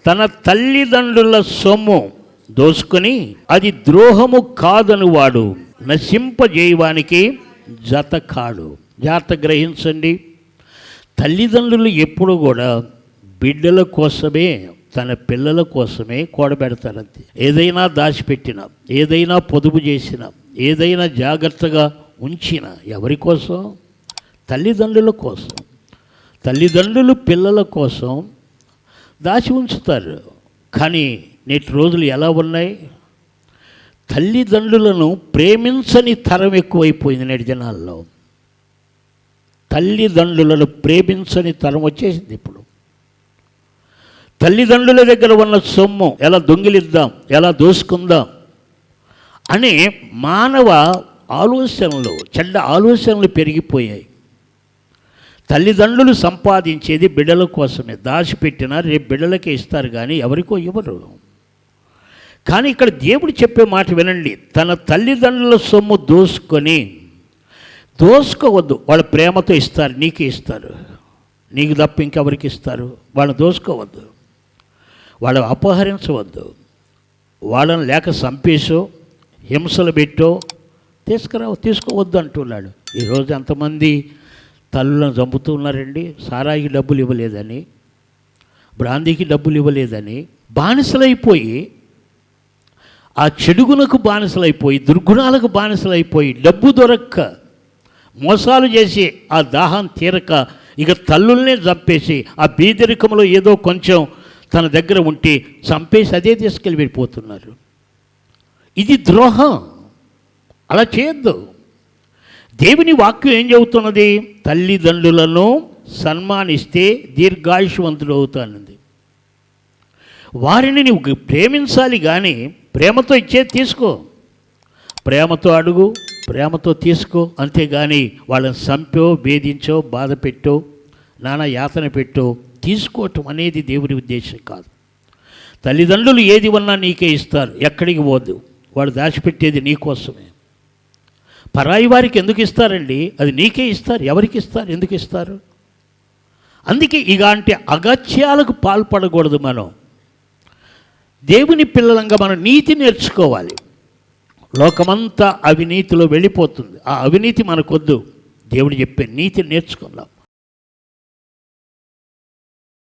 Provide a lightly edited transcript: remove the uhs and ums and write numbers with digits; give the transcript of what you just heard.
తన తల్లిదండ్రుల సొమ్ము దోసుకొని అది ద్రోహము కాదని వాడు నశింపజేయవానికి జత కాడు. జాగ్రత్త గ్రహించండి. తల్లిదండ్రులు ఎప్పుడు కూడా బిడ్డల కోసమే, తన పిల్లల కోసమే కూడబెడతారంతే. ఏదైనా దాచిపెట్టినా, ఏదైనా పొదుపు చేసినా, ఏదైనా జాగ్రత్తగా ఉంచిన ఎవరి కోసం? తల్లిదండ్రుల కోసం. తల్లిదండ్రులు పిల్లల కోసం దాచి ఉంచుతారు. కానీ నేటి రోజులు ఎలా ఉన్నాయి? తల్లిదండ్రులను ప్రేమించని తరం ఎక్కువైపోయింది నేటి జనాల్లో. తల్లిదండ్రులను ప్రేమించని తరం వచ్చేసింది ఇప్పుడు. తల్లిదండ్రుల దగ్గర ఉన్న సొమ్ము ఎలా దొంగిలిద్దాం, ఎలా దోసుకుందాం అనే మానవ ఆలోచనలు, చెడ్డ ఆలోచనలు పెరిగిపోయాయి. తల్లిదండ్రులు సంపాదించేది బిడ్డల కోసమే. దాచిపెట్టినా రేపు బిడ్డలకే ఇస్తారు కానీ ఎవరికో ఇవ్వరు. కానీ ఇక్కడ దేవుడు చెప్పే మాట వినండి. తన తల్లిదండ్రుల సొమ్ము దోసుకోవద్దు. వాళ్ళ ప్రేమతో ఇస్తారు, నీకే ఇస్తారు. నీకు తప్ప ఇంకెవరికి ఇస్తారు? వాళ్ళని దోసుకోవద్దు, వాళ్ళని అపహరించవద్దు, వాళ్ళని లేక చంపేసో హింసలు పెట్టో తీసుకోవద్దు అంటున్నాడు. ఈరోజు ఎంతమంది తల్లులను చంపుతూ ఉన్నారండి. సారాయికి డబ్బులు ఇవ్వలేదని, బ్రాందీకి డబ్బులు ఇవ్వలేదని బానిసలైపోయి, ఆ చెడుగునకు బానిసలైపోయి, దుర్గుణాలకు బానిసలైపోయి, డబ్బు దొరక్క మోసాలు చేసి ఆ దాహం తీరక ఇక తల్లుల్నే చంపేసి, ఆ బీదరికంలో ఏదో కొంచెం తన దగ్గర ఉంటే చంపేసి అదే తీసుకెళ్ళి వెళ్ళిపోతున్నారు. ఇది ద్రోహం. అలా చేయొద్దు. దేవుని వాక్యం ఏం చెబుతున్నది? తల్లిదండ్రులను సన్మానిస్తే దీర్ఘాయుష్వంతుడు అవుతానంది. వారిని నువ్వు ప్రేమించాలి కానీ ప్రేమతో ఇచ్చేది తీసుకో, ప్రేమతో అడుగు, ప్రేమతో తీసుకో. అంతేగాని వాళ్ళని చంపో, వేధించో, బాధ పెట్టో, నానా యాతన పెట్టో తీసుకోవటం అనేది దేవుని ఉద్దేశం కాదు. తల్లిదండ్రులు ఏది ఉన్నా నీకే ఇస్తారు, ఎక్కడికి పోదు. వాడు దాచిపెట్టేది నీకోసమే. పరాయి వారికి ఎందుకు ఇస్తారండి? అది నీకే ఇస్తారు. ఎవరికి ఇస్తారు? ఎందుకు ఇస్తారు? అందుకే ఇలాంటి అగత్యాలకు పాల్పడకూడదు. మనం దేవుని పిల్లలంగా మనం నీతి నేర్చుకోవాలి. లోకమంతా అవినీతిలో వెళ్ళిపోతుంది. ఆ అవినీతి మనకొద్దు. దేవుడు చెప్పే నీతి నేర్చుకుందాం.